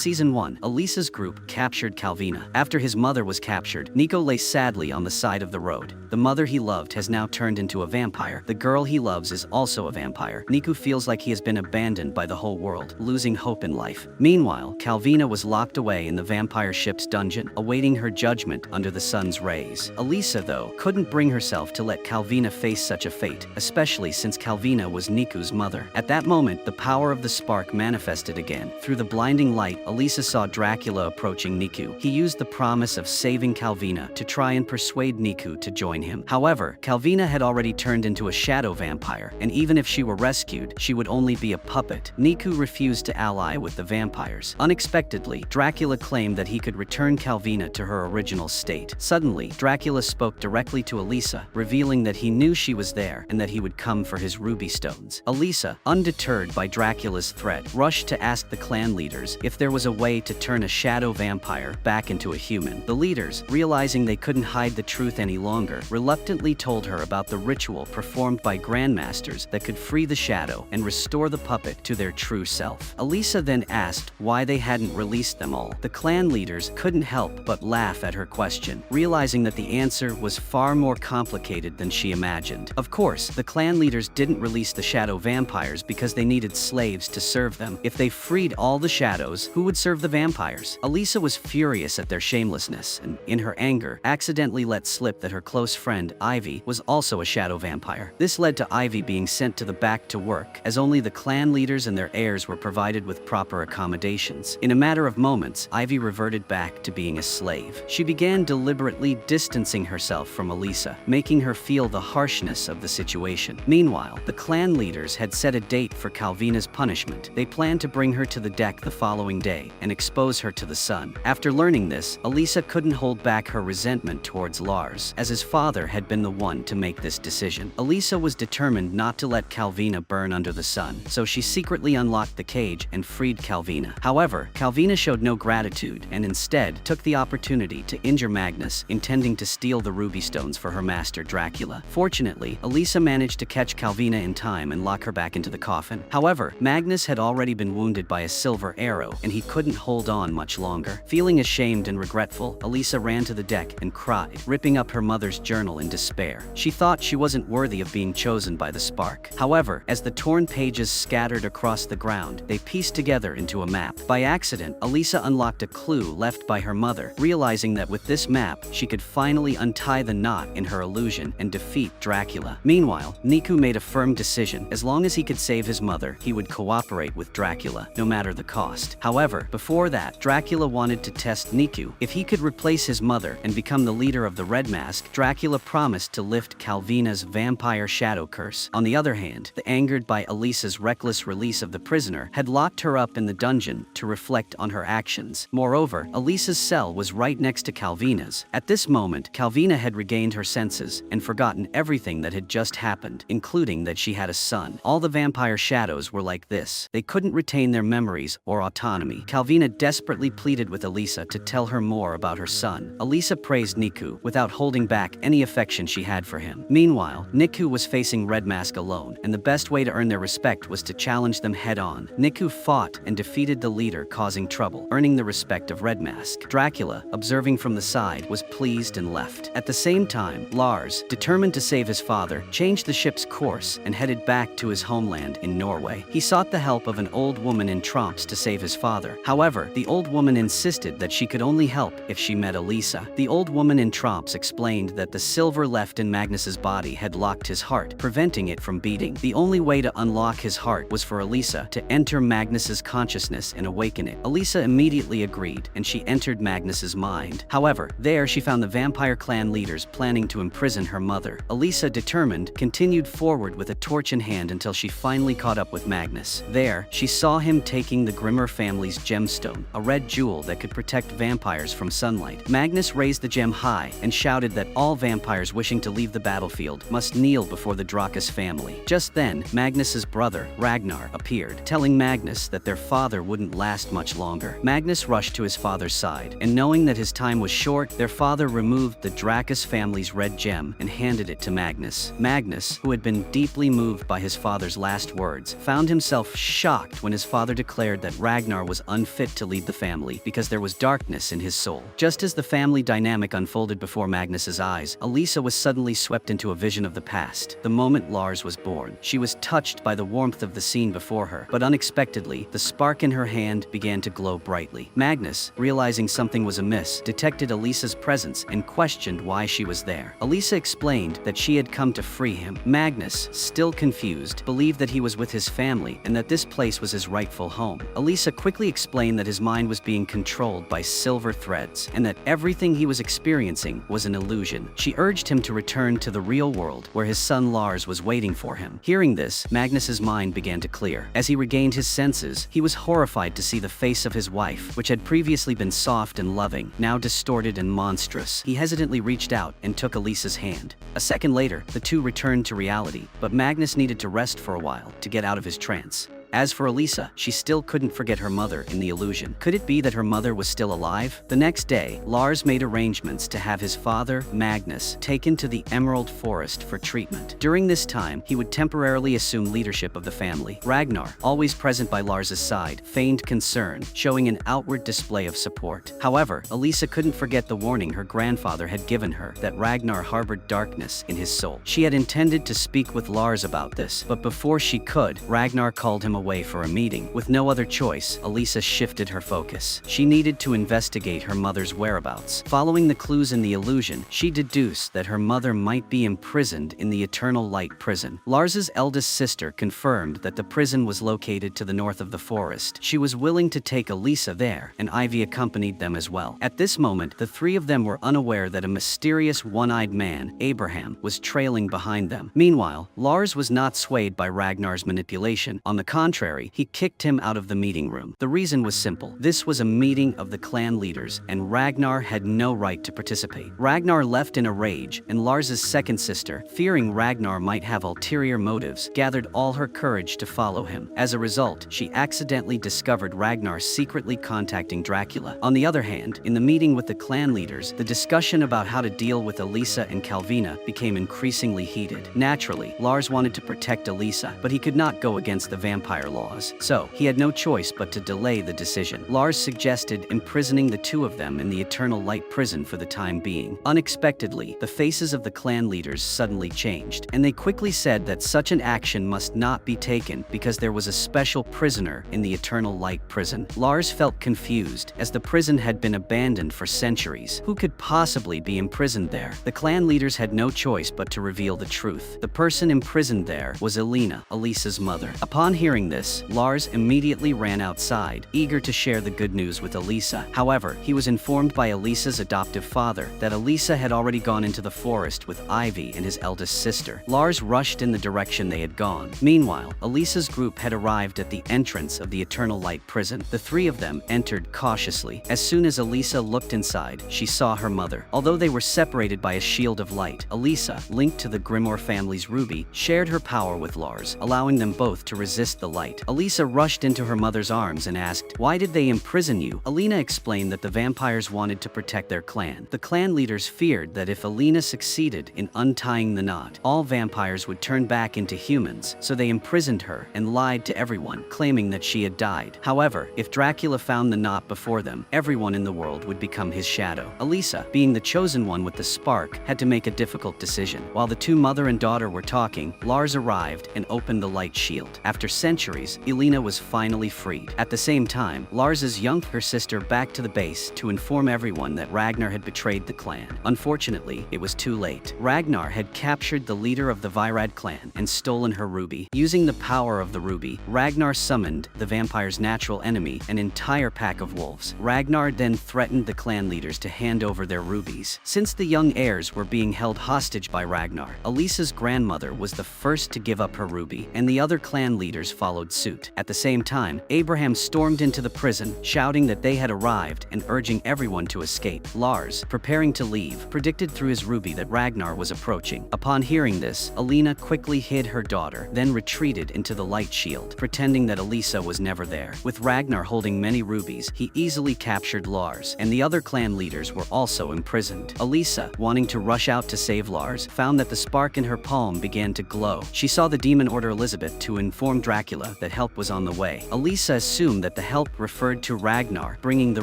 Season 1. Elisa's group captured Calvina. After his mother was captured, Nico lay sadly on the side of the road. The mother he loved has now turned into a vampire. The girl he loves is also a vampire. Nico feels like he has been abandoned by the whole world, losing hope in life. Meanwhile, Calvina was locked away in the vampire ship's dungeon, awaiting her judgment under the sun's rays. Elisa, though, couldn't bring herself to let Calvina face such a fate, especially since Calvina was Nico's mother. At that moment, the power of the spark manifested again. Through the blinding light, Elisa saw Dracula approaching Nico. He used the promise of saving Calvina to try and persuade Nico to join him. However, Calvina had already turned into a shadow vampire, and even if she were rescued, she would only be a puppet. Nico refused to ally with the vampires. Unexpectedly, Dracula claimed that he could return Calvina to her original state. Suddenly, Dracula spoke directly to Elisa, revealing that he knew she was there and that he would come for his ruby stones. Elisa, undeterred by Dracula's threat, rushed to ask the clan leaders if there was a way to turn a shadow vampire back into a human. The leaders, realizing they couldn't hide the truth any longer, reluctantly told her about the ritual performed by grandmasters that could free the shadow and restore the puppet to their true self. Elisa then asked why they hadn't released them all. The clan leaders couldn't help but laugh at her question, realizing that the answer was far more complicated than she imagined. Of course, the clan leaders didn't release the shadow vampires because they needed slaves to serve them. If they freed all the shadows, who would serve the vampires? Elisa was furious at their shamelessness and, in her anger, accidentally let slip that her close friend, Ivy, was also a shadow vampire. This led to Ivy being sent to the back to work, as only the clan leaders and their heirs were provided with proper accommodations. In a matter of moments, Ivy reverted back to being a slave. She began deliberately distancing herself from Elisa, making her feel the harshness of the situation. Meanwhile, the clan leaders had set a date for Calvina's punishment. They planned to bring her to the deck the following day and expose her to the sun. After learning this, Elisa couldn't hold back her resentment towards Lars, as his father had been the one to make this decision. Elisa was determined not to let Calvina burn under the sun, so she secretly unlocked the cage and freed Calvina. However, Calvina showed no gratitude and instead took the opportunity to injure Magnus, intending to steal the ruby stones for her master Dracula. Fortunately, Elisa managed to catch Calvina in time and lock her back into the coffin. However, Magnus had already been wounded by a silver arrow, and he couldn't hold on much longer. Feeling ashamed and regretful, Elisa ran to the deck and cried, ripping up her mother's journal in despair. She thought she wasn't worthy of being chosen by the spark. However, as the torn pages scattered across the ground, they pieced together into a map. By accident, Elisa unlocked a clue left by her mother, realizing that with this map, she could finally untie the knot in her illusion and defeat Dracula. Meanwhile, Nico made a firm decision. As long as he could save his mother, he would cooperate with Dracula, no matter the cost. However, before that, Dracula wanted to test Nico. If he could replace his mother and become the leader of the Red Mask, Dracula promised to lift Calvina's vampire shadow curse. On the other hand, angered by Elisa's reckless release of the prisoner, had locked her up in the dungeon to reflect on her actions. Moreover, Elisa's cell was right next to Calvina's. At this moment, Calvina had regained her senses and forgotten everything that had just happened, including that she had a son. All the vampire shadows were like this. They couldn't retain their memories or autonomy. Calvina desperately pleaded with Elisa to tell her more about her son. Elisa praised Nico without holding back any affection she had for him. Meanwhile, Nico was facing Red Mask alone, and the best way to earn their respect was to challenge them head-on. Nico fought and defeated the leader, causing trouble, earning the respect of Red Mask. Dracula, observing from the side, was pleased and left. At the same time, Lars, determined to save his father, changed the ship's course and headed back to his homeland in Norway. He sought the help of an old woman in Tromps to save his father. However, the old woman insisted that she could only help if she met Elisa. The old woman in Tromps explained that the silver left in Magnus's body had locked his heart, preventing it from beating. The only way to unlock his heart was for Elisa to enter Magnus's consciousness and awaken it. Elisa immediately agreed, and she entered Magnus's mind. However, there she found the vampire clan leaders planning to imprison her mother. Elisa, determined, continued forward with a torch in hand until she finally caught up with Magnus. There, she saw him taking the Grimmer family's gemstone, a red jewel that could protect vampires from sunlight. Magnus raised the gem high and shouted that all vampires wishing to leave the battlefield must kneel before the Drakus family. Just then, Magnus's brother, Ragnar, appeared, telling Magnus that their father wouldn't last much longer. Magnus rushed to his father's side, and knowing that his time was short, their father removed the Drakus family's red gem and handed it to Magnus. Magnus, who had been deeply moved by his father's last words, found himself shocked when his father declared that Ragnar was unfit to lead the family because there was darkness in his soul. Just as the family dynamic unfolded before Magnus's eyes, Elisa was suddenly swept into a vision of the past. The moment Lars was born, she was touched by the warmth of the scene before her, but unexpectedly, the spark in her hand began to glow brightly. Magnus, realizing something was amiss, detected Elisa's presence and questioned why she was there. Elisa explained that she had come to free him. Magnus, still confused, believed that he was with his family and that this place was his rightful home. Elisa quickly explained that his mind was being controlled by silver threads and that everything he was experiencing was an illusion. She urged him to return to the real world where his son Lars was waiting for him. Hearing this, Magnus's mind began to clear. As he regained his senses, he was horrified to see the face of his wife, which had previously been soft and loving, now distorted and monstrous. He hesitantly reached out and took Elisa's hand. A second later, the two returned to reality, but Magnus needed to rest for a while to get out of his trance. As for Elisa, she still couldn't forget her mother in the illusion. Could it be that her mother was still alive? The next day, Lars made arrangements to have his father, Magnus, taken to the Emerald Forest for treatment. During this time, he would temporarily assume leadership of the family. Ragnar, always present by Lars's side, feigned concern, showing an outward display of support. However, Elisa couldn't forget the warning her grandfather had given her that Ragnar harbored darkness in his soul. She had intended to speak with Lars about this, but before she could, Ragnar called him away for a meeting. With no other choice, Elisa shifted her focus. She needed to investigate her mother's whereabouts. Following the clues in the illusion, she deduced that her mother might be imprisoned in the Eternal Light prison. Lars's eldest sister confirmed that the prison was located to the north of the forest. She was willing to take Elisa there, and Ivy accompanied them as well. At this moment, the three of them were unaware that a mysterious one-eyed man, Abraham, was trailing behind them. Meanwhile, Lars was not swayed by Ragnar's manipulation. On the contrary, he kicked him out of the meeting room. The reason was simple. This was a meeting of the clan leaders, and Ragnar had no right to participate. Ragnar left in a rage, and Lars's second sister, fearing Ragnar might have ulterior motives, gathered all her courage to follow him. As a result, she accidentally discovered Ragnar secretly contacting Dracula. On the other hand, in the meeting with the clan leaders, the discussion about how to deal with Elisa and Calvina became increasingly heated. Naturally, Lars wanted to protect Elisa, but he could not go against the vampire laws, so he had no choice but to delay the decision. Lars suggested imprisoning the two of them in the Eternal Light prison for the time being. Unexpectedly, the faces of the clan leaders suddenly changed, and they quickly said that such an action must not be taken because there was a special prisoner in the Eternal Light prison. Lars felt confused, as the prison had been abandoned for centuries. Who could possibly be imprisoned there? The clan leaders had no choice but to reveal the truth. The person imprisoned there was Elena, Elisa's mother. Upon hearing this, Lars immediately ran outside, eager to share the good news with Elisa. However, he was informed by Elisa's adoptive father that Elisa had already gone into the forest with Ivy and his eldest sister. Lars rushed in the direction they had gone. Meanwhile, Elisa's group had arrived at the entrance of the Eternal Light prison. The three of them entered cautiously. As soon as Elisa looked inside, she saw her mother. Although they were separated by a shield of light, Elisa, linked to the Grimoire family's ruby, shared her power with Lars, allowing them both to resist the light. Elisa rushed into her mother's arms and asked, "Why did they imprison you?" Elena explained that the vampires wanted to protect their clan. The clan leaders feared that if Elena succeeded in untying the knot, all vampires would turn back into humans, so they imprisoned her and lied to everyone, claiming that she had died. However, if Dracula found the knot before them, everyone in the world would become his shadow. Elisa, being the chosen one with the spark, had to make a difficult decision. While the two mother and daughter were talking, Lars arrived and opened the light shield. After centuries, Elena was finally freed. At the same time, Lars's younger sister backed to the base to inform everyone that Ragnar had betrayed the clan. Unfortunately, it was too late. Ragnar had captured the leader of the Virad clan and stolen her ruby. Using the power of the ruby, Ragnar summoned the vampire's natural enemy, an entire pack of wolves. Ragnar then threatened the clan leaders to hand over their rubies. Since the young heirs were being held hostage by Ragnar, Elisa's grandmother was the first to give up her ruby, and the other clan leaders followed suit. At the same time, Abraham stormed into the prison, shouting that they had arrived and urging everyone to escape. Lars, preparing to leave, predicted through his ruby that Ragnar was approaching. Upon hearing this, Elena quickly hid her daughter, then retreated into the light shield, pretending that Elisa was never there. With Ragnar holding many rubies, he easily captured Lars, and the other clan leaders were also imprisoned. Elisa, wanting to rush out to save Lars, found that the spark in her palm began to glow. She saw the demon order Elizabeth to inform Dracula Dracula that help was on the way. Elisa assumed that the help referred to Ragnar, bringing the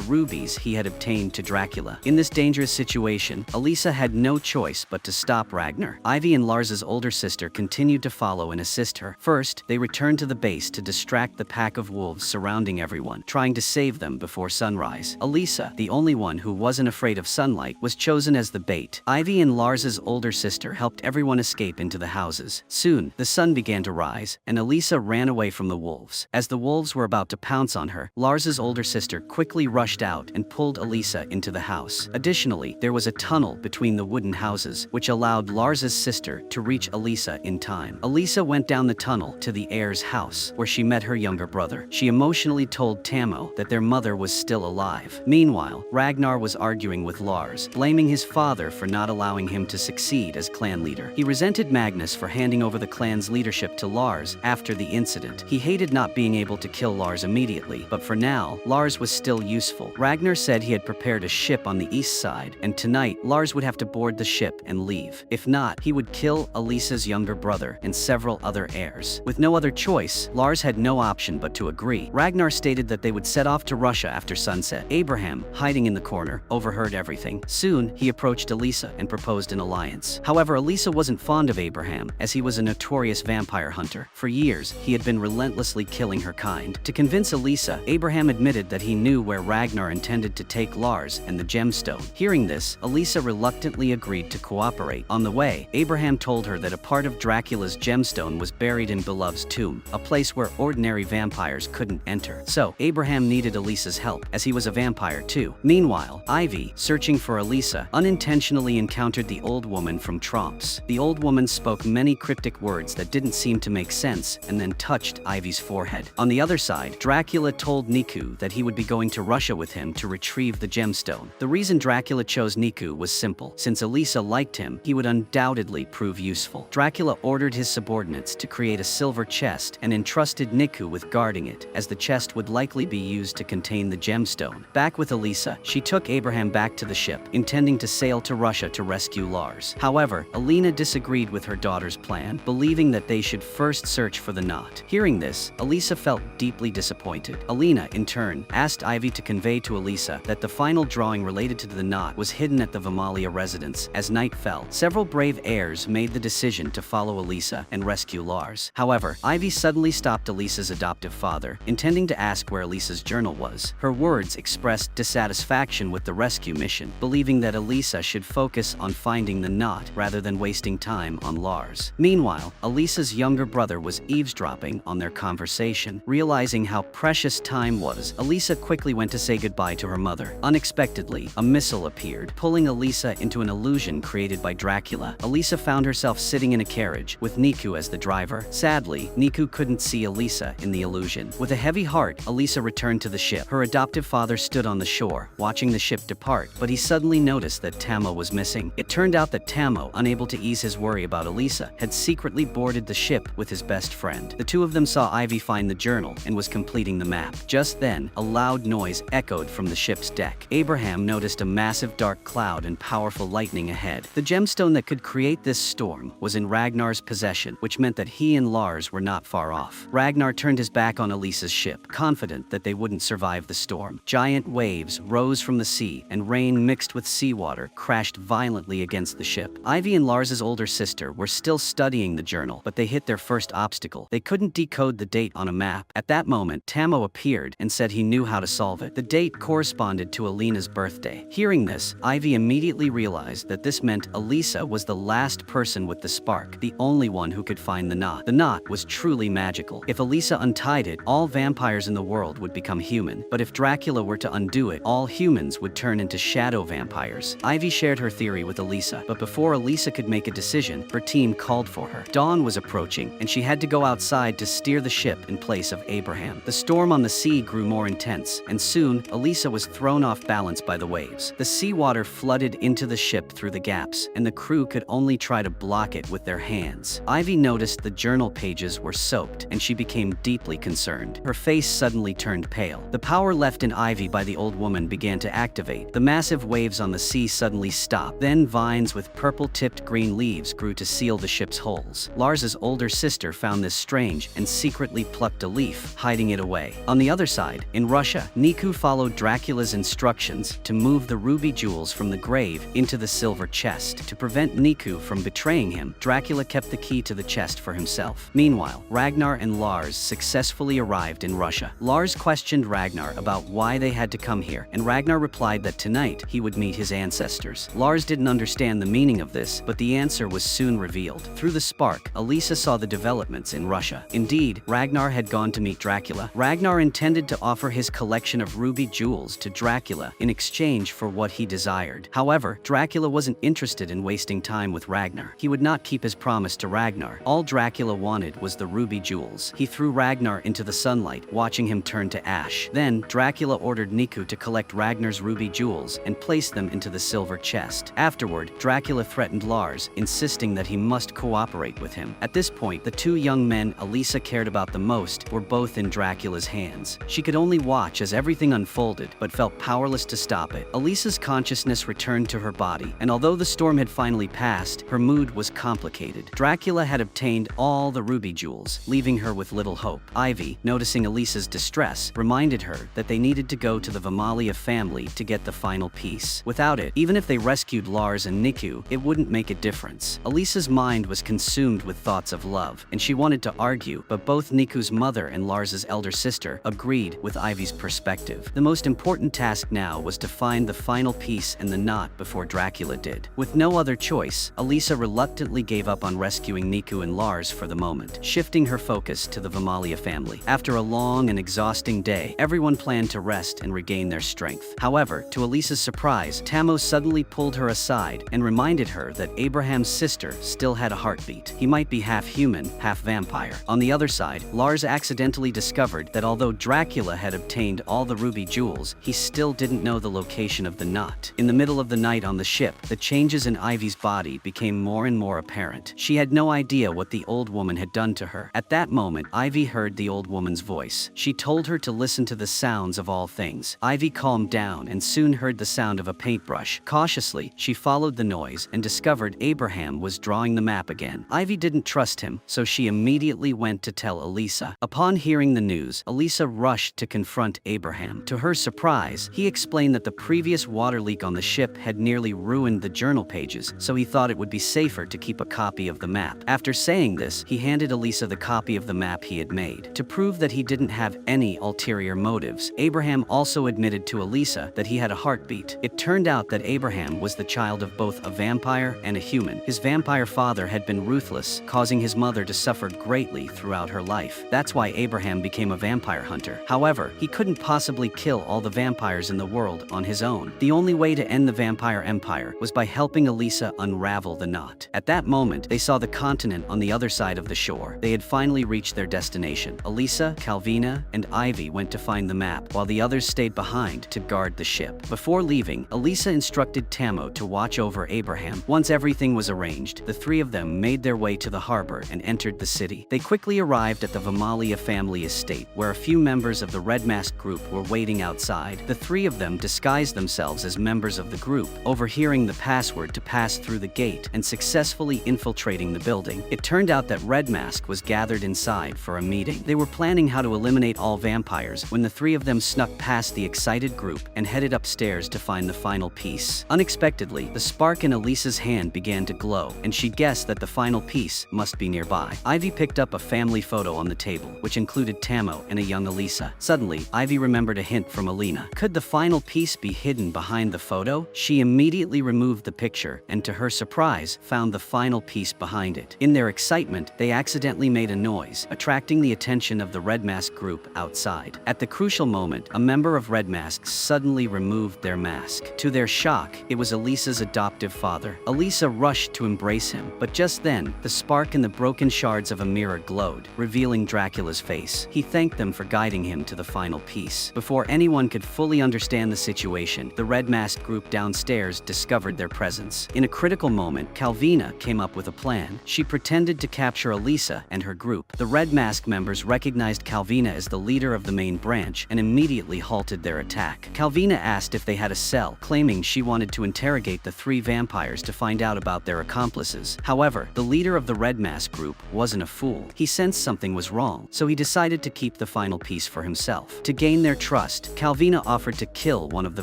rubies he had obtained to Dracula. In this dangerous situation, Elisa had no choice but to stop Ragnar. Ivy and Lars's older sister continued to follow and assist her. First, they returned to the base to distract the pack of wolves surrounding everyone, trying to save them before sunrise. Elisa, the only one who wasn't afraid of sunlight, was chosen as the bait. Ivy and Lars's older sister helped everyone escape into the houses. Soon, the sun began to rise, and Elisa ran away from the wolves. As the wolves were about to pounce on her, Lars's older sister quickly rushed out and pulled Elisa into the house. Additionally, there was a tunnel between the wooden houses, which allowed Lars's sister to reach Elisa in time. Elisa went down the tunnel to the heir's house, where she met her younger brother. She emotionally told Tammo that their mother was still alive. Meanwhile, Ragnar was arguing with Lars, blaming his father for not allowing him to succeed as clan leader. He resented Magnus for handing over the clan's leadership to Lars after the incident. He hated not being able to kill Lars immediately, but for now, Lars was still useful. Ragnar said he had prepared a ship on the east side, and tonight, Lars would have to board the ship and leave. If not, he would kill Elisa's younger brother and several other heirs. With no other choice, Lars had no option but to agree. Ragnar stated that they would set off to Russia after sunset. Abraham, hiding in the corner, overheard everything. Soon, he approached Elisa and proposed an alliance. However, Elisa wasn't fond of Abraham, as he was a notorious vampire hunter. For years, he had been relentlessly killing her kind. To convince Elisa, Abraham admitted that he knew where Ragnar intended to take Lars and the gemstone. Hearing this, Elisa reluctantly agreed to cooperate. On the way, Abraham told her that a part of Dracula's gemstone was buried in Beloved's tomb, a place where ordinary vampires couldn't enter. So, Abraham needed Elisa's help, as he was a vampire too. Meanwhile, Ivy, searching for Elisa, unintentionally encountered the old woman from Tromps. The old woman spoke many cryptic words that didn't seem to make sense and then touched Ivy's forehead. On the other side, Dracula told Niku that he would be going to Russia with him to retrieve the gemstone. The reason Dracula chose Niku was simple. Since Elisa liked him, he would undoubtedly prove useful. Dracula ordered his subordinates to create a silver chest and entrusted Niku with guarding it, as the chest would likely be used to contain the gemstone. Back with Elisa, she took Abraham back to the ship, intending to sail to Russia to rescue Lars. However, Alina disagreed with her daughter's plan, believing that they should first search for the knot. Hearing this, Elisa felt deeply disappointed. Alina, in turn, asked Ivy to convey to Elisa that the final drawing related to the knot was hidden at the Vamalia residence. As night fell, several brave heirs made the decision to follow Elisa and rescue Lars. However, Ivy suddenly stopped Elisa's adoptive father, intending to ask where Elisa's journal was. Her words expressed dissatisfaction with the rescue mission, believing that Elisa should focus on finding the knot rather than wasting time on Lars. Meanwhile, Elisa's younger brother was eavesdropping on their conversation. Realizing how precious time was, Elisa quickly went to say goodbye to her mother. Unexpectedly, a missile appeared, pulling Elisa into an illusion created by Dracula. Elisa found herself sitting in a carriage, with Niku as the driver. Sadly, Niku couldn't see Elisa in the illusion. With a heavy heart, Elisa returned to the ship. Her adoptive father stood on the shore, watching the ship depart, but he suddenly noticed that Tammo was missing. It turned out that Tammo, unable to ease his worry about Elisa, had secretly boarded the ship with his best friend. The two of them saw Ivy find the journal and was completing the map. Just then, a loud noise echoed from the ship's deck. Abraham noticed a massive dark cloud and powerful lightning ahead. The gemstone that could create this storm was in Ragnar's possession, which meant that he and Lars were not far off. Ragnar turned his back on Elisa's ship, confident that they wouldn't survive the storm. Giant waves rose from the sea, and rain mixed with seawater crashed violently against the ship. Ivy and Lars's older sister were still studying the journal, but they hit their first obstacle. They couldn't decode the date on a map. At that moment, Tammo appeared and said he knew how to solve it. The date corresponded to Alina's birthday. Hearing this, Ivy immediately realized that this meant Elisa was the last person with the spark, the only one who could find the knot. The knot was truly magical. If Elisa untied it, all vampires in the world would become human. But if Dracula were to undo it, all humans would turn into shadow vampires. Ivy shared her theory with Elisa, but before Elisa could make a decision, her team called for her. Dawn was approaching, and she had to go outside to steer the ship in place of Abraham. The storm on the sea grew more intense, and soon, Elisa was thrown off balance by the waves. The seawater flooded into the ship through the gaps, and the crew could only try to block it with their hands. Ivy noticed the journal pages were soaked, and she became deeply concerned. Her face suddenly turned pale. The power left in Ivy by the old woman began to activate. The massive waves on the sea suddenly stopped. Then vines with purple-tipped green leaves grew to seal the ship's holes. Lars's older sister found this strange and secretly plucked a leaf, hiding it away. On the other side, in Russia, Niku followed Dracula's instructions to move the ruby jewels from the grave into the silver chest. To prevent Niku from betraying him, Dracula kept the key to the chest for himself. Meanwhile, Ragnar and Lars successfully arrived in Russia. Lars questioned Ragnar about why they had to come here, and Ragnar replied that tonight he would meet his ancestors. Lars didn't understand the meaning of this, but the answer was soon revealed. Through the spark, Elisa saw the developments in Russia. Indeed, Ragnar had gone to meet Dracula. Ragnar intended to offer his collection of ruby jewels to Dracula in exchange for what he desired. However, Dracula wasn't interested in wasting time with Ragnar. He would not keep his promise to Ragnar. All Dracula wanted was the ruby jewels. He threw Ragnar into the sunlight, watching him turn to ash. Then, Dracula ordered Niku to collect Ragnar's ruby jewels and place them into the silver chest. Afterward, Dracula threatened Lars, insisting that he must cooperate with him. At this point, the two young men Elisa cared about the most were both in Dracula's hands. She could only watch as everything unfolded, but felt powerless to stop it. Elisa's consciousness returned to her body, and although the storm had finally passed, her mood was complicated. Dracula had obtained all the ruby jewels, leaving her with little hope. Ivy, noticing Elisa's distress, reminded her that they needed to go to the Vamalia family to get the final piece. Without it, even if they rescued Lars and Niku, it wouldn't make a difference. Elisa's mind was consumed with thoughts of love, and she wanted to argue, but both Niku's mother and Lars's elder sister agreed with Ivy's perspective. The most important task now was to find the final piece and the knot before Dracula did. With no other choice, Elisa reluctantly gave up on rescuing Niku and Lars for the moment, shifting her focus to the Vamalia family. After a long and exhausting day, everyone planned to rest and regain their strength. However, to Elisa's surprise, Tamo suddenly pulled her aside and reminded her that Abraham's sister still had a heartbeat. He might be half human, half vampire. On the other side, Lars accidentally discovered that although Dracula had obtained all the ruby jewels, he still didn't know the location of the knot. In the middle of the night on the ship, the changes in Ivy's body became more and more apparent. She had no idea what the old woman had done to her. At that moment, Ivy heard the old woman's voice. She told her to listen to the sounds of all things. Ivy calmed down and soon heard the sound of a paintbrush. Cautiously, she followed the noise and discovered Abraham was drawing the map again. Ivy didn't trust him, so she immediately went to tell Elisa. Upon hearing the news, Elisa rushed to confront Abraham. To her surprise, he explained that the previous water leak on the ship had nearly ruined the journal pages, so he thought it would be safer to keep a copy of the map. After saying this, he handed Elisa the copy of the map he had made. To prove that he didn't have any ulterior motives, Abraham also admitted to Elisa that he had a heartbeat. It turned out that Abraham was the child of both a vampire and a human. His vampire father had been ruthless, causing his mother to suffer greatly throughout her life. That's why Abraham became a vampire hunter. However, he couldn't possibly kill all the vampires in the world on his own. The only way to end the vampire empire was by helping Elisa unravel the knot. At that moment, they saw the continent on the other side of the shore. They had finally reached their destination. Elisa, Calvina, and Ivy went to find the map, while the others stayed behind to guard the ship. Before leaving, Elisa instructed Tamo to watch over Abraham. Once everything was arranged, the three of them made their way to the harbor and entered the city. They quickly arrived at the Vamalia family estate, where a few members of the Red Mask group were waiting outside. The three of them disguised themselves as members of the group, overhearing the password to pass through the gate and successfully infiltrating the building. It turned out that Red Mask was gathered inside for a meeting. They were planning how to eliminate all vampires when the three of them snuck past the excited group and headed upstairs to find the final piece. Unexpectedly, the spark in Elisa's hand began to glow, and she guessed that the final piece must be nearby. Ivy picked up a family photo on the table, which included Tamo and a young Elisa. Suddenly, Ivy remembered a hint from Alina. Could the final piece be hidden behind the photo? She immediately removed the picture and, to her surprise, found the final piece behind it. In their excitement, they accidentally made a noise, attracting the attention of the Red Mask group outside. At the crucial moment, a member of Red Mask suddenly removed their mask. To their shock, it was Elisa's adoptive father. Elisa rushed to embrace him, but just then, the spark in the broken shards of a mirror glowed, revealing Dracula's face. He thanked them for guiding him to the final piece. Before anyone could fully understand the situation, the Red Mask group downstairs discovered their presence. In a critical moment, Calvina came up with a plan. She pretended to capture Elisa and her group. The Red Mask members recognized Calvina as the leader of the main branch and immediately halted their attack. Calvina asked if they had a cell, claiming she wanted to interrogate the three vampires to find out about their accomplices. However, the leader of the Red Mask group wasn't a fool. He sensed sensed something was wrong, so he decided to keep the final piece for himself. To gain their trust, Calvina offered to kill one of the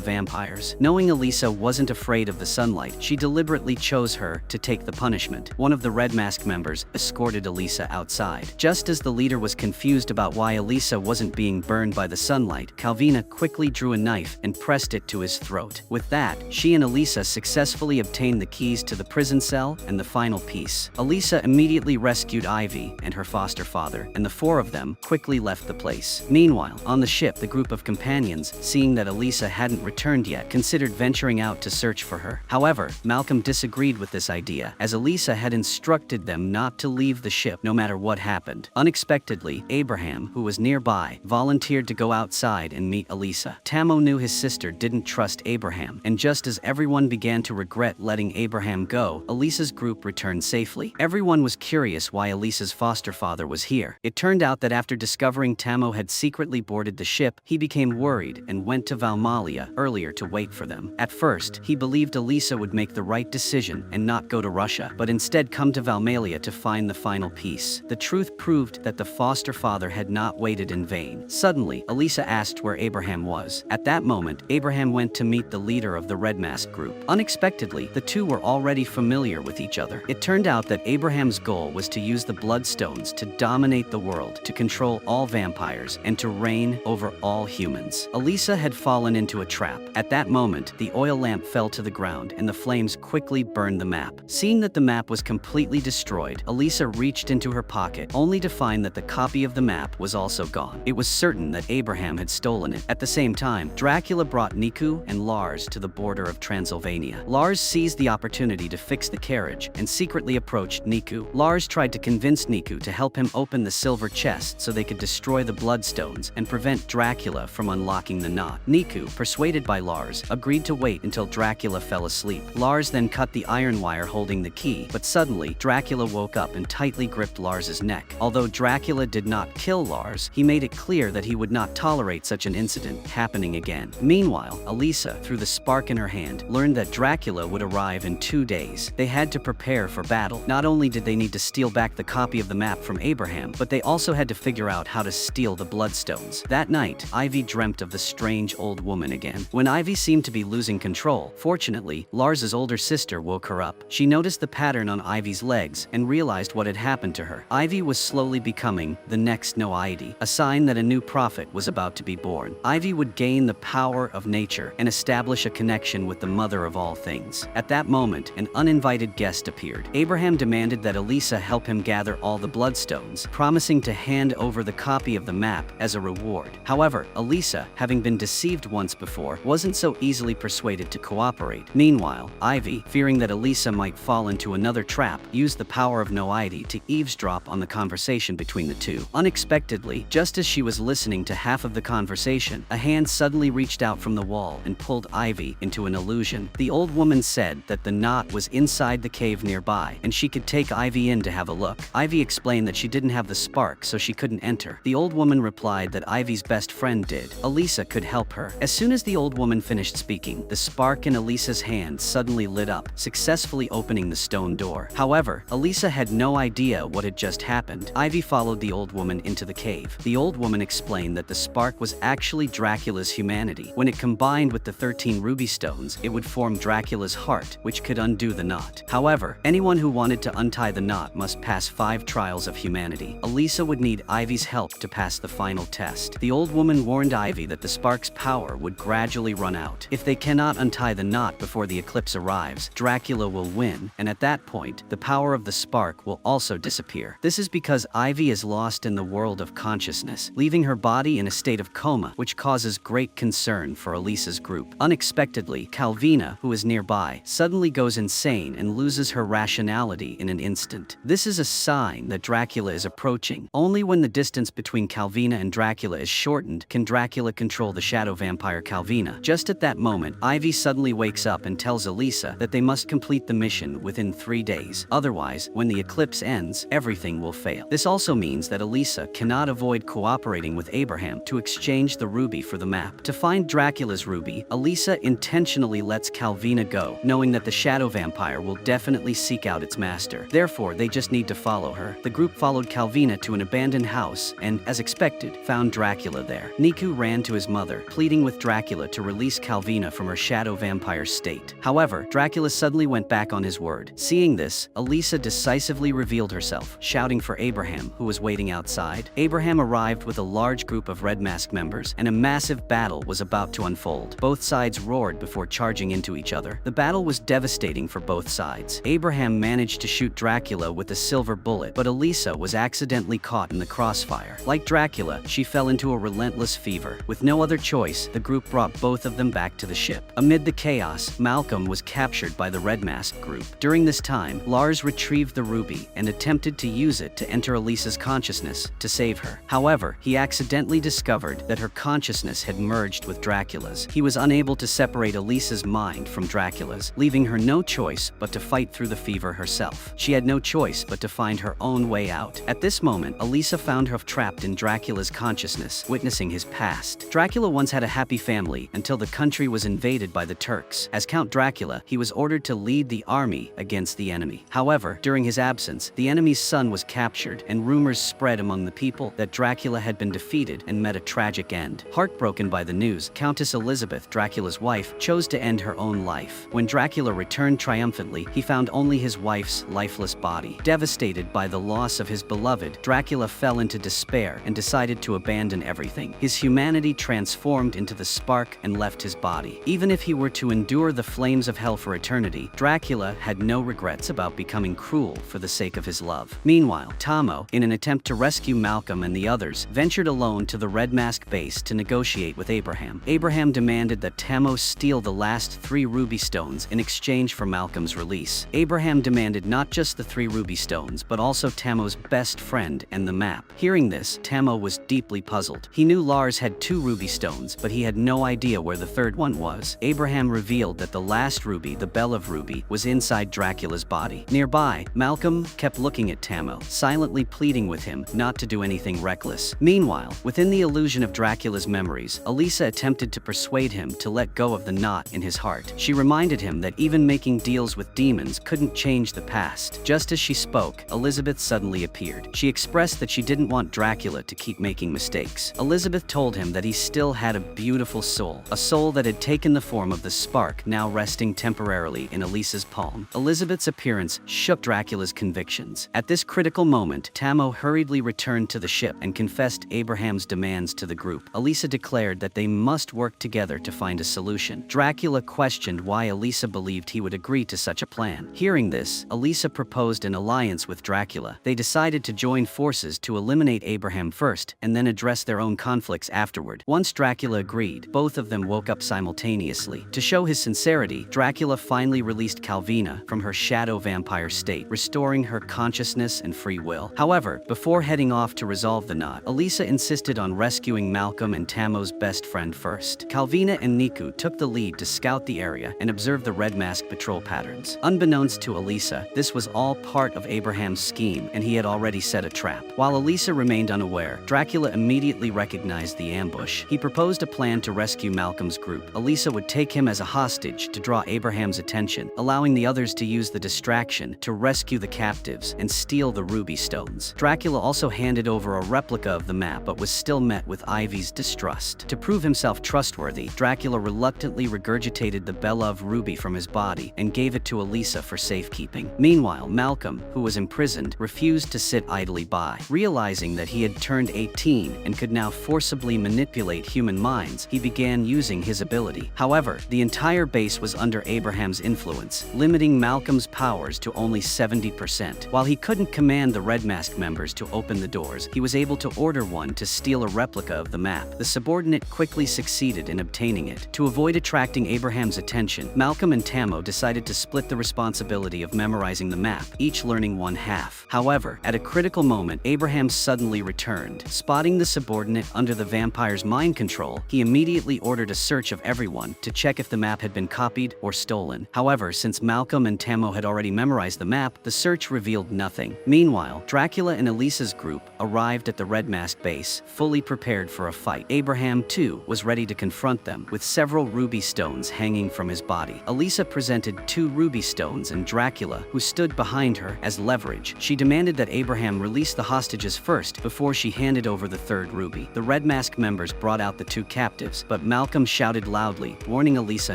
vampires. Knowing Elisa wasn't afraid of the sunlight, she deliberately chose her to take the punishment. One of the Red Mask members escorted Elisa outside. Just as the leader was confused about why Elisa wasn't being burned by the sunlight, Calvina quickly drew a knife and pressed it to his throat. With that, she and Elisa successfully obtained the keys to the prison cell and the final piece. Elisa immediately rescued Ivy and her foster father, and the four of them quickly left the place. Meanwhile, on the ship, the group of companions, seeing that Elisa hadn't returned yet, considered venturing out to search for her. However, Malcolm disagreed with this idea, as Elisa had instructed them not to leave the ship no matter what happened. Unexpectedly, Abraham, who was nearby, volunteered to go outside and meet Elisa. Tammo knew his sister didn't trust Abraham, and just as everyone began to regret letting Abraham go, Elisa's group returned safely. Everyone was curious why Elisa's foster father was here. It turned out that after discovering Tammo had secretly boarded the ship, he became worried and went to Valmalia earlier to wait for them. At first, he believed Elisa would make the right decision and not go to Russia, but instead come to Valmalia to find the final piece. The truth proved that the foster father had not waited in vain. Suddenly, Elisa asked where Abraham was. At that moment, Abraham went to meet the leader of the Red Mask group. Unexpectedly, the two were already familiar with each other. It turned out that Abraham's goal was to use the Bloodstones to dominate the world, to control all vampires, and to reign over all humans. Elisa had fallen into a trap. At that moment, the oil lamp fell to the ground and the flames quickly burned the map. Seeing that the map was completely destroyed, Elisa reached into her pocket, only to find that the copy of the map was also gone. It was certain that Abraham had stolen it. At the same time, Dracula brought Niku and Lars to the border of Transylvania. Lars seized the opportunity to fix the carriage and secretly approached Niku. Lars tried to convince Niku to help him open the silver chest so they could destroy the Bloodstones and prevent Dracula from unlocking the knot. Niku, persuaded by Lars, agreed to wait until Dracula fell asleep. Lars then cut the iron wire holding the key, but suddenly, Dracula woke up and tightly gripped Lars's neck. Although Dracula did not kill Lars, he made it clear that he would not tolerate such an incident happening again. Meanwhile, Elisa, through the spark in her hand, learned that Dracula would arrive in 2 days. They had to prepare for battle. Not only did they need to steal back the copy of the map from Abraham, but they also had to figure out how to steal the Bloodstones. That night, Ivy dreamt of the strange old woman again. When Ivy seemed to be losing control, fortunately, Lars's older sister woke her up. She noticed the pattern on Ivy's legs and realized what had happened to her. Ivy was slowly becoming the next Noaide, a sign that a new prophet was about to be born. Ivy would gain the power of nature and establish a connection with the mother of all things. At that moment, an uninvited guest appeared. Abraham demanded that Elisa help him gather all the Bloodstones, promising to hand over the copy of the map as a reward. However, Elisa, having been deceived once before, wasn't so easily persuaded to cooperate. Meanwhile, Ivy, fearing that Elisa might fall into another trap, used the power of Noaide to eavesdrop on the conversation between the two. Unexpectedly, just as she was listening to half of the conversation, a hand suddenly reached out from the wall and pulled Ivy into an illusion. The old woman said that the knot was inside the cave nearby, and she could take Ivy in to have a look. Ivy explained that she didn't have the spark, so she couldn't enter. The old woman replied that Ivy's best friend did. Elisa could help her. As soon as the old woman finished speaking, the spark in Elisa's hand suddenly lit up, successfully opening the stone door. However, Elisa had no idea what had just happened. Ivy followed the old woman into the cave. The old woman explained that the spark was actually Dracula's humanity. When it combined with the 13 ruby stones, it would form Dracula's heart, which could undo the knot. However, anyone who wanted to untie the knot must pass 5 trials of humanity. Elisa would need Ivy's help to pass the final test. The old woman warned Ivy that the spark's power would gradually run out. If they cannot untie the knot before the eclipse arrives, Dracula will win, and at that point, the power of the spark will also disappear. This is because Ivy is lost in the world of consciousness, leaving her body in a state of coma, which causes great concern for Elisa's group. Unexpectedly, Calvina, who is nearby, suddenly goes insane and loses her rationality in an instant. This is a sign that Dracula is approaching. Only when the distance between Calvina and Dracula is shortened can Dracula control the shadow vampire Calvina. Just at that moment, Ivy suddenly wakes up and tells Elisa that they must complete the mission within 3 days. Otherwise, when the eclipse ends, everything will fail. This also means that Elisa cannot avoid cooperating with Abraham to exchange the ruby for the map. To find Dracula's ruby, Elisa intentionally lets Calvina go, knowing that the shadow vampire will definitely seek out its master. Therefore, they just need to follow her. The group follows followed Calvina to an abandoned house and, as expected, found Dracula there. Niku ran to his mother, pleading with Dracula to release Calvina from her shadow vampire state. However, Dracula suddenly went back on his word. Seeing this, Elisa decisively revealed herself, shouting for Abraham, who was waiting outside. Abraham arrived with a large group of Red Mask members, and a massive battle was about to unfold. Both sides roared before charging into each other. The battle was devastating for both sides. Abraham managed to shoot Dracula with a silver bullet, but Elisa was accidentally caught in the crossfire. Like Dracula, she fell into a relentless fever. With no other choice, the group brought both of them back to the ship. Amid the chaos, Malcolm was captured by the Red Mask group. During this time, Lars retrieved the ruby and attempted to use it to enter Elisa's consciousness to save her. However, he accidentally discovered that her consciousness had merged with Dracula's. He was unable to separate Elisa's mind from Dracula's, leaving her no choice but to fight through the fever herself. She had no choice but to find her own way out. At this moment, Elisa found herself trapped in Dracula's consciousness, witnessing his past. Dracula once had a happy family until the country was invaded by the Turks. As Count Dracula, he was ordered to lead the army against the enemy. However, during his absence, the enemy's son was captured, and rumors spread among the people that Dracula had been defeated and met a tragic end. Heartbroken by the news, Countess Elizabeth, Dracula's wife, chose to end her own life. When Dracula returned triumphantly, he found only his wife's lifeless body. Devastated by the loss of his beloved, Dracula fell into despair and decided to abandon everything. His humanity transformed into the spark and left his body. Even if he were to endure the flames of hell for eternity, Dracula had no regrets about becoming cruel for the sake of his love. Meanwhile, Tamo, in an attempt to rescue Malcolm and the others, ventured alone to the Red Mask base to negotiate with Abraham. Abraham demanded that Tamo steal the last 3 ruby stones in exchange for Malcolm's release. Abraham demanded not just the 3 ruby stones, but also Tamo's best friend and the map. Hearing this, Tamo was deeply puzzled. He knew Lars had 2 ruby stones, but he had no idea where the third one was. Abraham revealed that the last ruby, the Belov ruby, was inside Dracula's body. Nearby, Malcolm kept looking at Tamo, silently pleading with him not to do anything reckless. Meanwhile, within the illusion of Dracula's memories, Elisa attempted to persuade him to let go of the knot in his heart. She reminded him that even making deals with demons couldn't change the past. Just as she spoke, Elizabeth suddenly appeared. She expressed that she didn't want Dracula to keep making mistakes. Elizabeth told him that he still had a beautiful soul, a soul that had taken the form of the spark now resting temporarily in Elisa's palm. Elizabeth's appearance shook Dracula's convictions. At this critical moment, Tamo hurriedly returned to the ship and confessed Abraham's demands to the group. Elisa declared that they must work together to find a solution. Dracula questioned why Elisa believed he would agree to such a plan. Hearing this, Elisa proposed an alliance with Dracula. They decided to join forces to eliminate Abraham first and then address their own conflicts afterward. Once Dracula agreed, both of them woke up simultaneously. To show his sincerity, Dracula finally released Calvina from her shadow vampire state, restoring her consciousness and free will. However, before heading off to resolve the knot, Elisa insisted on rescuing Malcolm and Tamo's best friend first. Calvina and Niku took the lead to scout the area and observe the Red Mask patrol patterns. Unbeknownst to Elisa, this was all part of Abraham's scheme, and he had already set a trap. While Elisa remained unaware, Dracula immediately recognized the ambush. He proposed a plan to rescue Malcolm's group. Elisa would take him as a hostage to draw Abraham's attention, allowing the others to use the distraction to rescue the captives and steal the ruby stones. Dracula also handed over a replica of the map, but was still met with Ivy's distrust. To prove himself trustworthy, Dracula reluctantly regurgitated the Belov ruby from his body and gave it to Elisa for safekeeping. Meanwhile, Malcolm, who was imprisoned, refused to sit idly by. Realizing that he had turned 18 and could now forcibly manipulate human minds, he began using his ability. However, the entire base was under Abraham's influence, limiting Malcolm's powers to only 70%. While he couldn't command the Red Mask members to open the doors, he was able to order one to steal a replica of the map. The subordinate quickly succeeded in obtaining it. To avoid attracting Abraham's attention, Malcolm and Tamo decided to split the responsibility of memorizing the map, each learning one half. However, at a critical moment, Abraham suddenly returned. Spotting the subordinate under the vampire's mind control, he immediately ordered a search of everyone to check if the map had been copied or stolen. However, since Malcolm and Tamo had already memorized the map, the search revealed nothing. Meanwhile, Dracula and Elisa's group arrived at the Red Mask base, fully prepared for a fight. Abraham, too, was ready to confront them, with several ruby stones hanging from his body. Elisa presented 2 ruby stones and Dracula, who stood behind her, as leverage. She demanded that Abraham Abraham release the hostages first before she handed over the third ruby. The Red Mask members brought out the two captives, but Malcolm shouted loudly, warning Elisa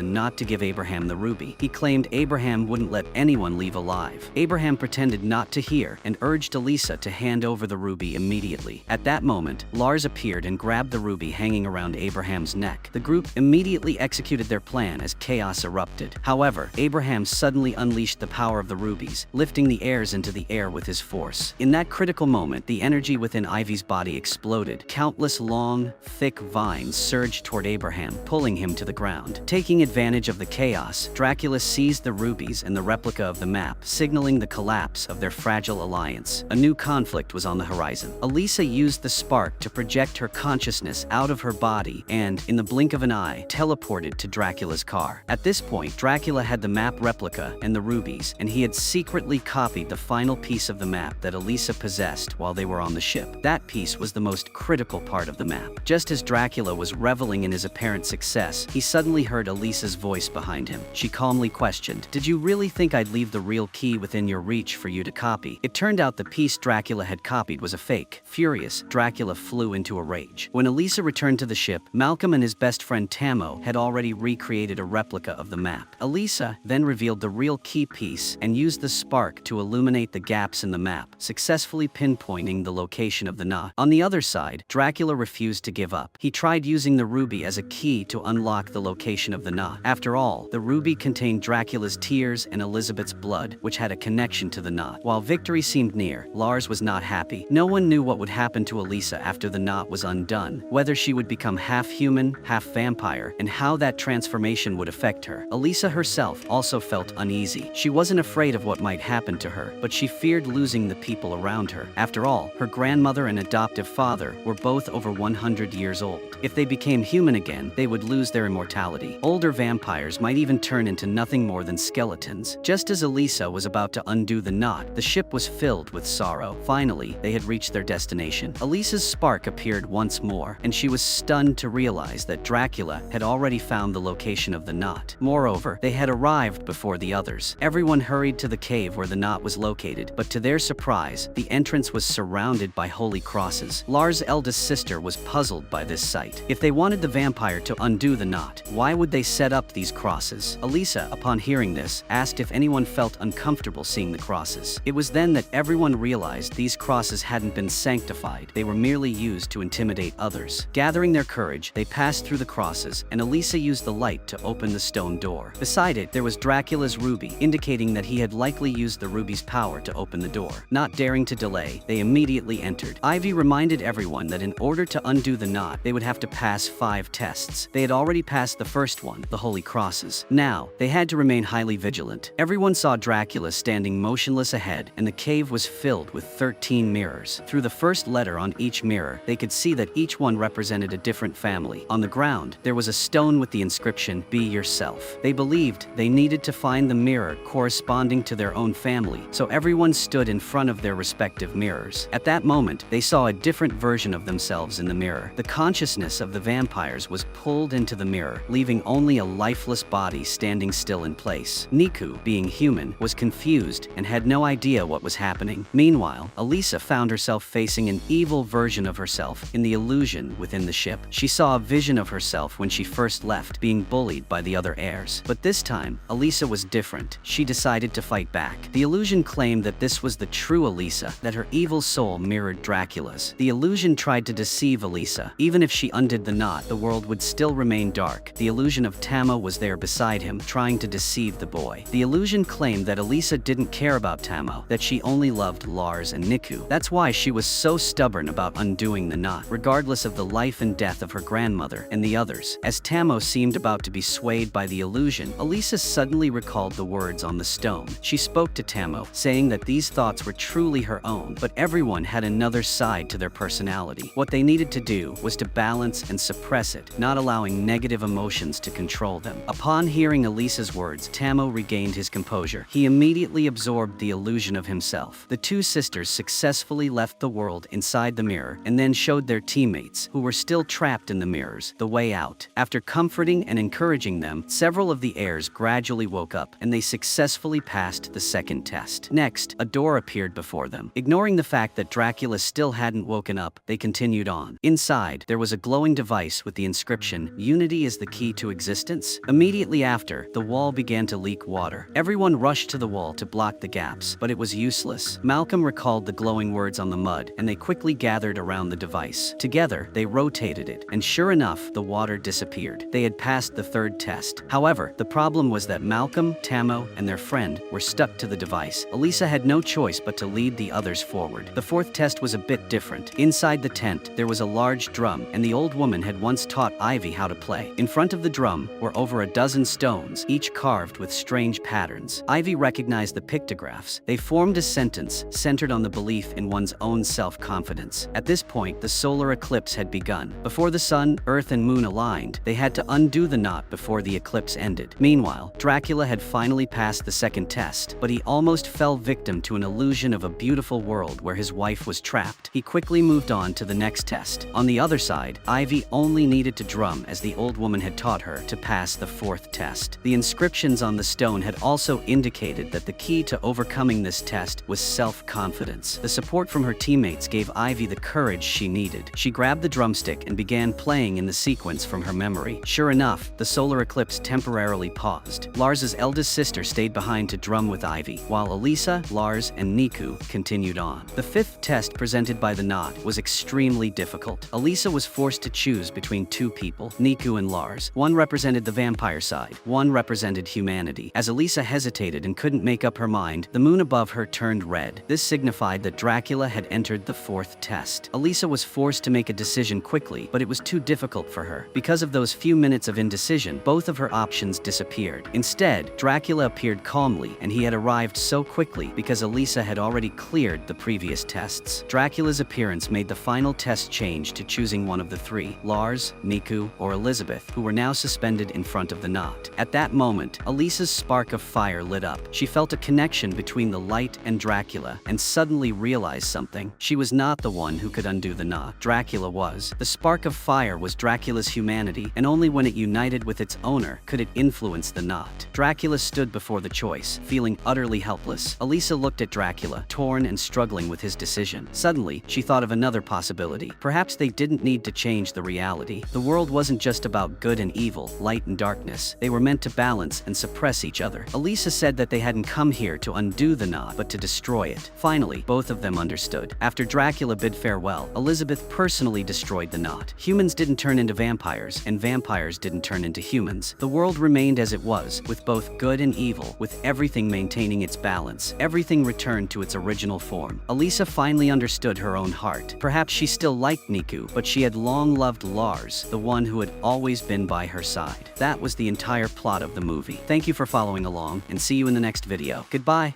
not to give Abraham the ruby. He claimed Abraham wouldn't let anyone leave alive. Abraham pretended not to hear and urged Elisa to hand over the ruby immediately. At that moment, Lars appeared and grabbed the ruby hanging around Abraham's neck. The group immediately executed their plan as chaos erupted. However, Abraham suddenly unleashed the power of the rubies, lifting the heirs into the air with his force. In that critical moment, the energy within Ivy's body exploded. Countless long, thick vines surged toward Abraham, pulling him to the ground. Taking advantage of the chaos, Dracula seized the rubies and the replica of the map, signaling the collapse of their fragile alliance. A new conflict was on the horizon. Elisa used the spark to project her consciousness out of her body and, in the blink of an eye, teleported to Dracula's car. At this point, Dracula had the map replica and the rubies, and he had secretly copied the final piece of the map that Elisa possessed while they were on the ship. That piece was the most critical part of the map. Just as Dracula was reveling in his apparent success, he suddenly heard Elisa's voice behind him. She calmly questioned, "Did you really think I'd leave the real key within your reach for you to copy?" It turned out the piece Dracula had copied was a fake. Furious, Dracula flew into a rage. When Elisa returned to the ship, Malcolm and his best friend Tammo had already recreated a replica of the map. Elisa then revealed the real key piece and used the spark to illuminate the gaps in the map, successfully pinpointing the location of the knot. On the other side, Dracula refused to give up. He tried using the ruby as a key to unlock the location of the knot. After all, the ruby contained Dracula's tears and Elizabeth's blood, which had a connection to the knot. While victory seemed near, Lars was not happy. No one knew what would happen to Elisa after the knot was undone, whether she would become half human, half vampire, and how that transformation would affect her. Elisa herself also felt uneasy. She wasn't afraid of what might happen to her, but she feared losing the people around her. After all, her grandmother and adoptive father were both over 100 years old. If they became human again, they would lose their immortality. Older vampires might even turn into nothing more than skeletons. Just as Elisa was about to undo the knot, the ship was filled with sorrow. Finally, they had reached their destination. Elisa's spark appeared once more, and she was stunned to realize that Dracula had already found the location of the knot. Moreover, they had arrived before the others. Everyone hurried to the cave where the knot was located, but to their surprise, the entrance was surrounded by holy crosses. Lars' eldest sister was puzzled by this sight. If they wanted the vampire to undo the knot, why would they set up these crosses? Elisa, upon hearing this, asked if anyone felt uncomfortable seeing the crosses. It was then that everyone realized these crosses hadn't been sanctified. They were merely used to intimidate others. Gathering their courage, they passed through the crosses, and Elisa used the light to open the stone door. Beside it, there was Dracula's ruby, indicating that he had likely used the ruby's power to open the door. Not daring to delay, they immediately entered. Ivy reminded everyone that in order to undo the knot, they would have to pass 5 tests. They had already passed the first one, the holy crosses. Now, they had to remain highly vigilant. Everyone saw Dracula standing motionless ahead, and the cave was filled with 13 mirrors. Through the first letter on each mirror, they could see that each one represented a different family. On the ground, there was a stone with the inscription, "Be yourself." They believed they needed to find the mirror corresponding to their own family, so everyone stood in front of their respective mirrors. At that moment, they saw a different version of themselves in the mirror. The consciousness of the vampires was pulled into the mirror, leaving only a lifeless body standing still in place. Niku, being human, was confused and had no idea what was happening. Meanwhile, Elisa found herself facing an evil version of herself in the illusion within the ship. She saw a vision of herself when she first left, being bullied by the other heirs. But this time, Elisa was different. She decided to fight back. The illusion claimed that this was the true Elisa, that her evil soul mirrored Dracula's. The illusion tried to deceive Elisa. Even if she undid the knot, the world would still remain dark. The illusion of Tammo was there beside him, trying to deceive the boy. The illusion claimed that Elisa didn't care about Tammo, that she only loved Lars and Niku. That's why she was so stubborn about undoing the knot, regardless of the life and death of her grandmother and the others. As Tammo seemed about to be swayed by the illusion, Elisa suddenly recalled the words on the stone. She spoke to Tammo, saying that these thoughts were truly her own, but everyone had another side to their personality. What they needed to do was to balance and suppress it, not allowing negative emotions to control them. Upon hearing Elisa's words, Tammo regained his composure. He immediately absorbed the illusion of himself. The two sisters successfully left the world inside the mirror and then showed their teammates, who were still trapped in the mirrors, the way out. After comforting and encouraging them, several of the heirs gradually woke up and they successfully passed the second test. Next, a door appeared before for them. Ignoring the fact that Dracula still hadn't woken up, they continued on. Inside, there was a glowing device with the inscription, "Unity is the key to existence." Immediately after, the wall began to leak water. Everyone rushed to the wall to block the gaps, but it was useless. Malcolm recalled the glowing words on the mud, and they quickly gathered around the device. Together, they rotated it, and sure enough, the water disappeared. They had passed the third test. However, the problem was that Malcolm, Tammo, and their friend were stuck to the device. Elisa had no choice but to lead the others forward. The fourth test was a bit different. Inside the tent, there was a large drum, and the old woman had once taught Ivy how to play. In front of the drum were over a dozen stones, each carved with strange patterns. Ivy recognized the pictographs. They formed a sentence centered on the belief in one's own self-confidence. At this point, the solar eclipse had begun. Before the sun, earth, and moon aligned, they had to undo the knot before the eclipse ended. Meanwhile, Dracula had finally passed the second test, but he almost fell victim to an illusion of a beautiful world where his wife was trapped. He quickly moved on to the next test. On the other side, Ivy only needed to drum as the old woman had taught her to pass the fourth test. The inscriptions on the stone had also indicated that the key to overcoming this test was self-confidence. The support from her teammates gave Ivy the courage she needed. She grabbed the drumstick and began playing in the sequence from her memory. Sure enough, the solar eclipse temporarily paused. Lars's eldest sister stayed behind to drum with Ivy, while Elisa, Lars, and Niku continued on. The fifth test presented by the knot was extremely difficult. Elisa was forced to choose between two people, Niku and Lars. One represented the vampire side, one represented humanity. As Elisa hesitated and couldn't make up her mind, the moon above her turned red. This signified that Dracula had entered the fourth test. Elisa was forced to make a decision quickly, but it was too difficult for her. Because of those few minutes of indecision, both of her options disappeared. Instead, Dracula appeared calmly, and he had arrived so quickly because Elisa had already cleared the previous tests. Dracula's appearance made the final test change to choosing one of the three, Lars, Niku, or Elizabeth, who were now suspended in front of the knot. At that moment, Elisa's spark of fire lit up. She felt a connection between the light and Dracula, and suddenly realized something. She was not the one who could undo the knot. Dracula was. The spark of fire was Dracula's humanity, and only when it united with its owner could it influence the knot. Dracula stood before the choice, feeling utterly helpless. Elisa looked at Dracula, torn and struggling with his decision. Suddenly, she thought of another possibility. Perhaps they didn't need to change the reality. The world wasn't just about good and evil, light and darkness. They were meant to balance and suppress each other. Elisa said that they hadn't come here to undo the knot, but to destroy it. Finally, both of them understood. After Dracula bid farewell, Elizabeth personally destroyed the knot. Humans didn't turn into vampires, and vampires didn't turn into humans. The world remained as it was, with both good and evil, with everything maintaining its balance. Everything returned to its original form. Elisa finally understood her own heart. Perhaps she still liked Niku, but she had long loved Lars, the one who had always been by her side. That was the entire plot of the movie. Thank you for following along, and see you in the next video. Goodbye.